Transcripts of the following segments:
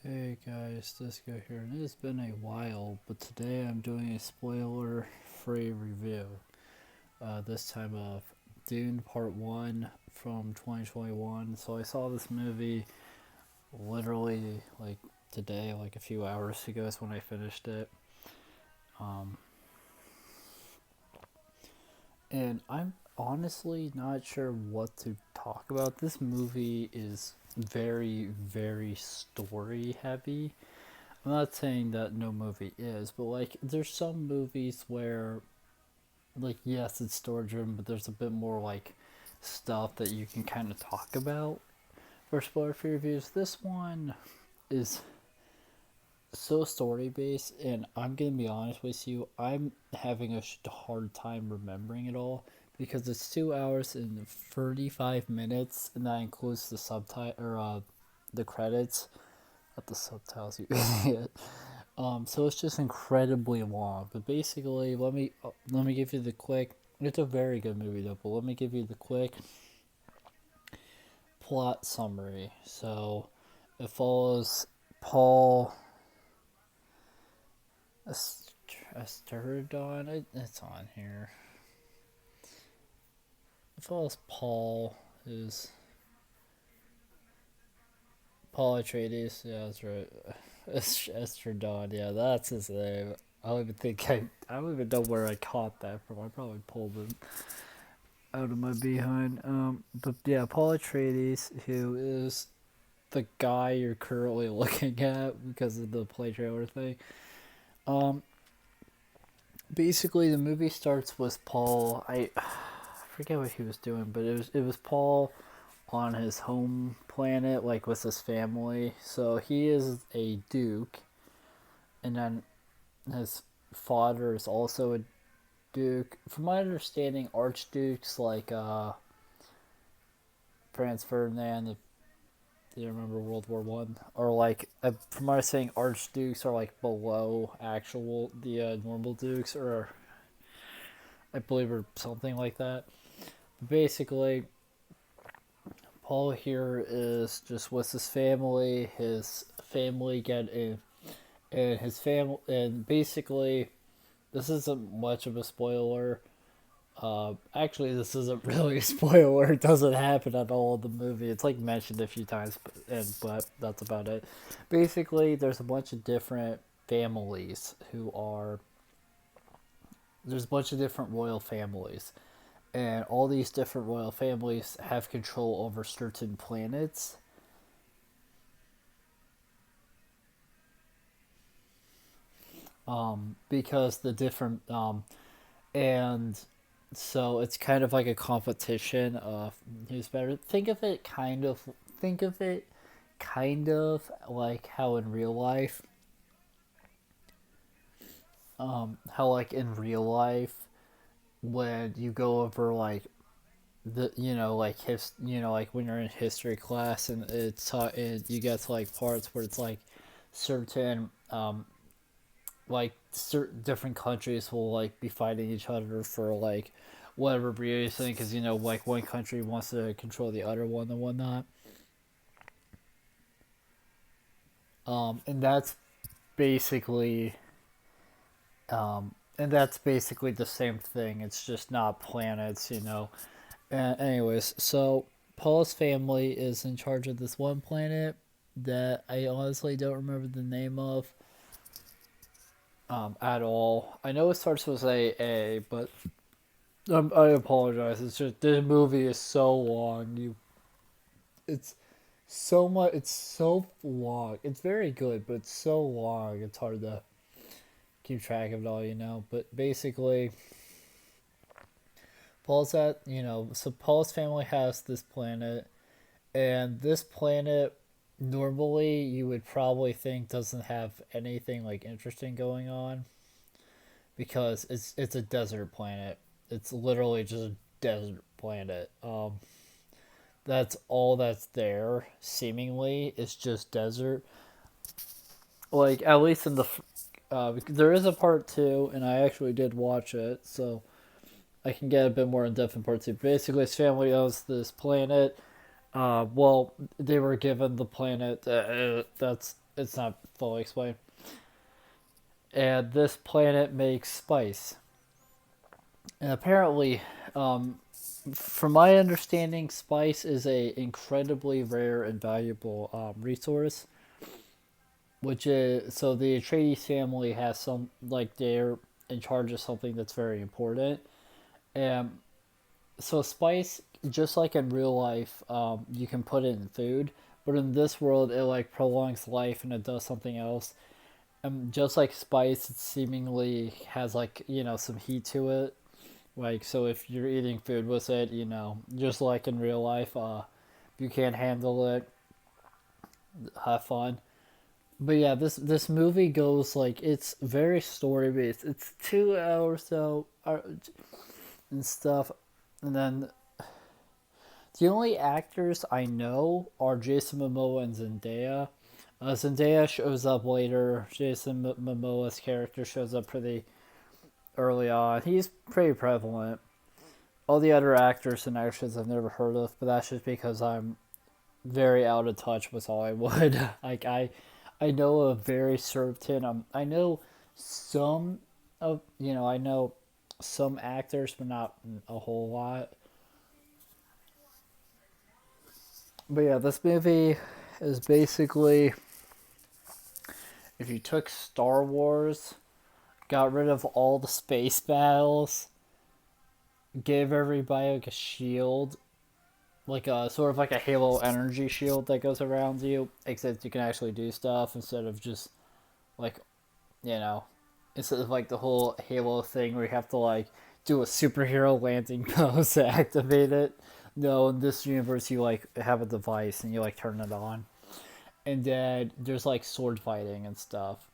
Hey guys, D1scos here, and it has been a while, but today I'm doing a spoiler-free review. This time of Dune Part 1 from 2021. So I saw this movie literally like today, like a few hours ago is when I finished it. Um, and I'm honestly not sure what to talk about. This movie is very, very story heavy. I'm not saying that no movie is, but like there's some movies where like yes, it's story driven, but there's a bit more like stuff that you can kind of talk about for spoiler free reviews. This one is so story based, and I'm gonna be honest with you, I'm having a hard time remembering it all because it's 2 hours and 35 minutes, and that includes the subtitle or the credits, not the subtitles. You idiot. So it's just incredibly long. But basically, let me give you the quick. It's a very good movie though, but let me give you the quick plot summary. So it follows Paul Esterdon. It's on here. It follows Paul, who's Paul Atreides. Yeah, that's right. Esterdon. Yeah, that's his name. I don't even know where I caught that from. I probably pulled it out of my behind. But yeah, Paul Atreides, who is the guy you're currently looking at because of the play trailer thing. Um, Basically, the movie starts with Paul. I forget what he was doing, but it was Paul on his home planet, like with his family. So he is a duke, and then his father is also a duke. From my understanding, archdukes like Franz Ferdinand, do you remember World War One? Or like, from what I'm saying, archdukes are like below actual the normal dukes, or I believe, or something like that. But basically, Paul here is just with his family. His family get in, and his family, and basically, this isn't much of a spoiler. Actually, this isn't really a spoiler. It doesn't happen at all in the movie. It's like mentioned a few times, but that's about it. Basically, there's a bunch of different families who are. There's a bunch of different royal families, and all these different royal families have control over certain planets. Because the different and so it's kind of like a competition of who's better. Think of it kind of like how in real life, how like in real life when you go over like the like like when you're in history class and it's taught, and you get to like parts where it's like certain like certain different countries will like be fighting each other for like whatever reason, because like one country wants to control the other one and whatnot. And that's basically the same thing. It's just not planets. Anyways, so Paul's family is in charge of this one planet that I honestly don't remember the name of at all. I know it starts with A, but I apologize. It's just this movie is so long. It's so much. It's so long. It's very good, but it's so long. It's hard to keep track of it all. But basically, So Paul's family has this planet, and this planet normally you would probably think doesn't have anything like interesting going on because it's a desert planet. It's literally just a desert planet. That's all that's there. Seemingly, it's just desert. Like at least in there is a part two, and I actually did watch it, so I can get a bit more in depth in part two. Basically, his family owns this planet. Well, they were given the planet. That's it's not fully explained. And this planet makes spice. And apparently, um, from my understanding, spice is a incredibly rare and valuable resource. Which is so the Atreides family has some like they're in charge of something that's very important. And so spice, just like in real life, you can put it in food, but in this world, it like prolongs life and it does something else. And just like spice, it seemingly has like some heat to it. Like so, if you're eating food with it, just like in real life, if you can't handle it, have fun. But yeah, this movie goes like it's very story based. It's 2 hours so and stuff, and then the only actors I know are Jason Momoa and Zendaya. Zendaya shows up later. Jason Momoa's character shows up pretty early on. He's pretty prevalent. All the other actors and actresses I've never heard of, but that's just because I'm very out of touch with Hollywood. like I know a very certain. I know some I know some actors, but not a whole lot. But yeah, this movie is basically if you took Star Wars, got rid of all the space battles, gave everybody like a shield, like a sort of like a Halo energy shield that goes around you, except you can actually do stuff instead of just like you know, instead of like the whole Halo thing where you have to like do a superhero landing pose to activate it. No, in this universe you like have a device and you like turn it on. And then there's like sword fighting and stuff.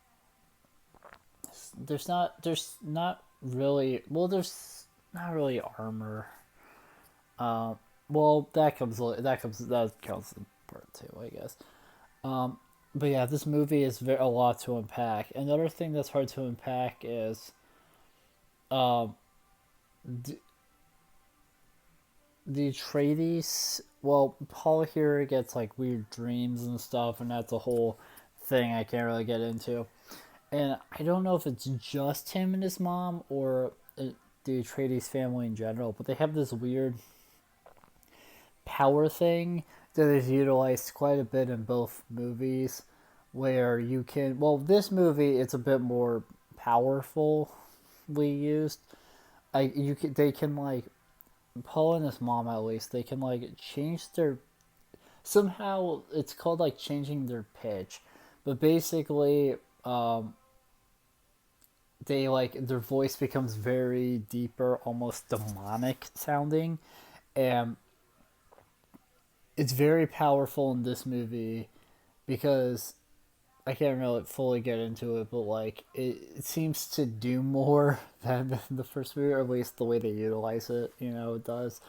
There's not really there's not really armor. Well that counts in part two, I guess. Um, but yeah, this movie is a lot to unpack. Another thing that's hard to unpack is um, d- the Atreides. Well, Paul here gets like weird dreams and stuff, and that's a whole thing I can't really get into. And I don't know if it's just him and his mom or the Atreides family in general, but they have this weird power thing that is utilized quite a bit in both movies where you can this movie it's a bit more powerfully used. They can like Paul and his mom at least they can like change their somehow it's called like changing their pitch, but basically they like their voice becomes very deeper, almost demonic sounding, and it's very powerful in this movie because I can't really fully get into it, but like it seems to do more than the first movie, or at least the way they utilize it. It does.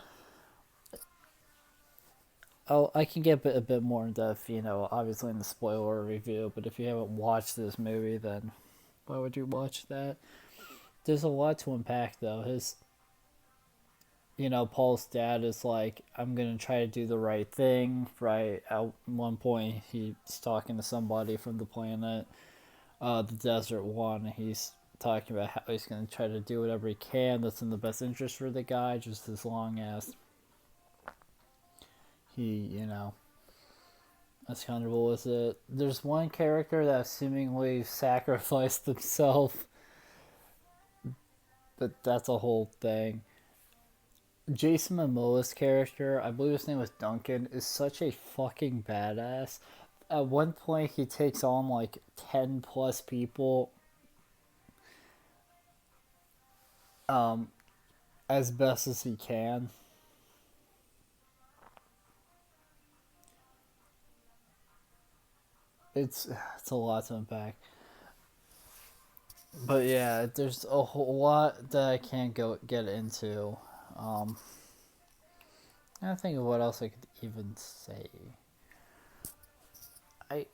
Oh, I can get a bit more in depth. Obviously in the spoiler review. But if you haven't watched this movie, then why would you watch that? There's a lot to unpack, though. Paul's dad is like, I'm gonna try to do the right thing. Right at one point, he's talking to somebody from the planet the desert one. He's talking about how he's going to try to do whatever he can that's in the best interest for the guy, just as long as he, is comfortable with it. There's one character that seemingly sacrificed himself, but that's a whole thing. Jason Momoa's character, I believe his name was Duncan, is such a fucking badass. At one point, he takes on like 10 plus people um, as best as he can. It's a lot to unpack, but yeah, there's a whole lot that I can't go get into. Um, I don't think of what else I could even say. I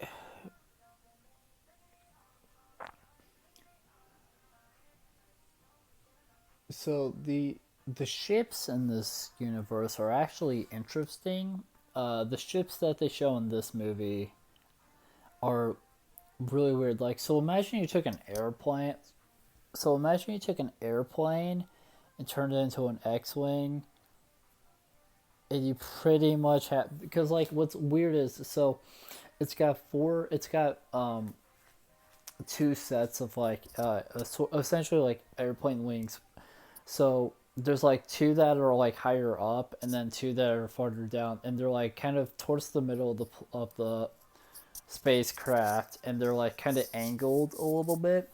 so the ships in this universe are actually interesting. The ships that they show in this movie are really weird. Like, so imagine you took an airplane. So imagine you took an airplane and turned it into an X-wing, and you pretty much have, because like what's weird is, so it's got two sets of like essentially like airplane wings. So there's like two that are like higher up, and then two that are farther down, and they're like kind of towards the middle of the spacecraft, and they're like kind of angled a little bit.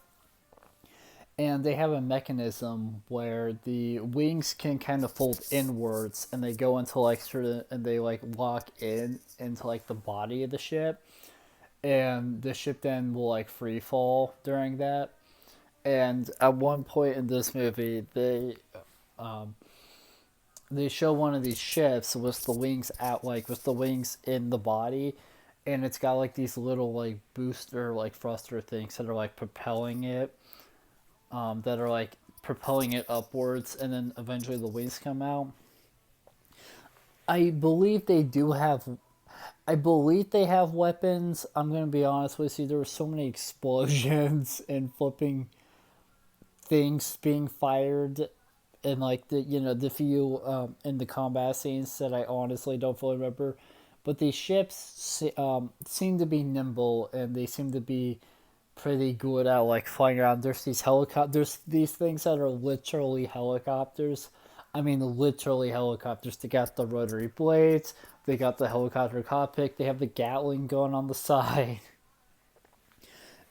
And they have a mechanism where the wings can kind of fold inwards, and they go into like sort of, and they like lock in into like the body of the ship, and the ship then will like free fall during that. And at one point in this movie, they show one of these ships with the wings out, like with the wings in the body, and it's got like these little like booster like thruster things that are like propelling it, that are like propelling it upwards, and then eventually the wings come out. I believe they do have. I believe they have weapons. I'm gonna be honest with you. There were so many explosions and flipping things being fired, and like the few in the combat scenes that I honestly don't fully remember. But these ships seem to be nimble, and they seem to be pretty good at like flying around. There's these helicopters. There's these things that are literally helicopters. I mean, literally helicopters. They got the rotary blades. They got the helicopter cockpit. They have the Gatling gun on the side.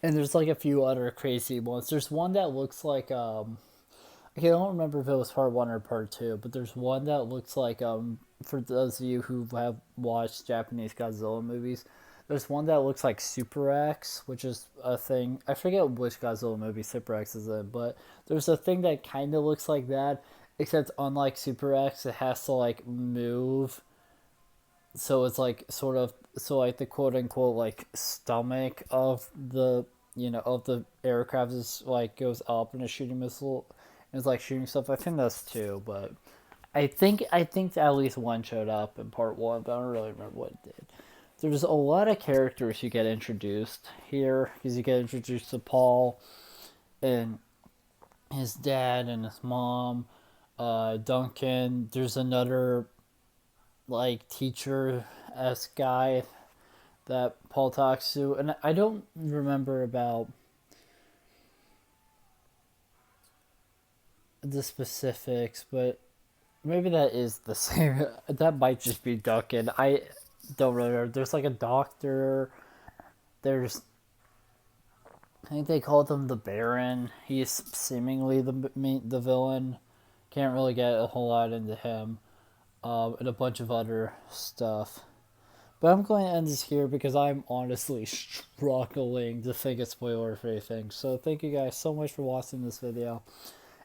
And there's like a few other crazy ones. There's one that looks like okay, I don't remember if it was part one or part two, but there's one that looks like for those of you who have watched Japanese Godzilla movies, there's one that looks like Super X, which is a thing. I forget which Godzilla movie Super X is in, but there's a thing that kind of looks like that, except unlike Super X, it has to like move. So it's like sort of, so like the quote unquote like stomach of the of the aircraft is like goes up in a shooting missile, and it's like shooting stuff. I think that's two, but I think at least one showed up in part one, but I don't really remember what it did. There's a lot of characters you get introduced here, because you get introduced to Paul and his dad and his mom, Duncan. There's another like teacher s guy that Paul talks to, and I don't remember about the specifics, but maybe that is the same. That might just be Duncan. I don't really know. There's like a doctor. There's, I think they called him the Baron. He's seemingly the villain. Can't really get a whole lot into him, and a bunch of other stuff. But I'm going to end this here because I'm honestly struggling to think of spoiler-free things. So thank you guys so much for watching this video.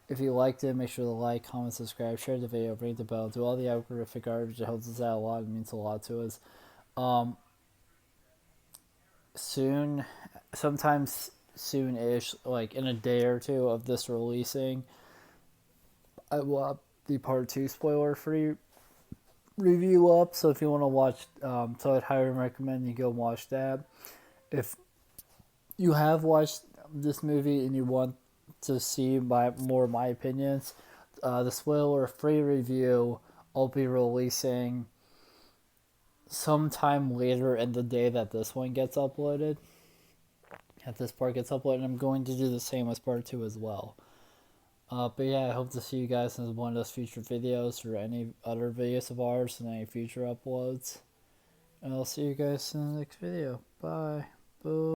If you liked it, make sure to like, comment, subscribe, share the video, ring the bell, do all the algorithmic garbage. It helps us out a lot. It means a lot to us. Soon, sometimes soon-ish, like in a day or two of this releasing, I will have the part 2 spoiler-free review up. So if you want to watch, so I'd highly recommend you go watch that. If you have watched this movie and you want to see more of my opinions, the spoiler-free review I'll be releasing sometime later in the day that this one gets uploaded. At this part gets uploaded, I'm going to do the same with part 2 as well. But yeah, I hope to see you guys in one of those future videos or any other videos of ours and any future uploads. And I'll see you guys in the next video. Bye. Boo.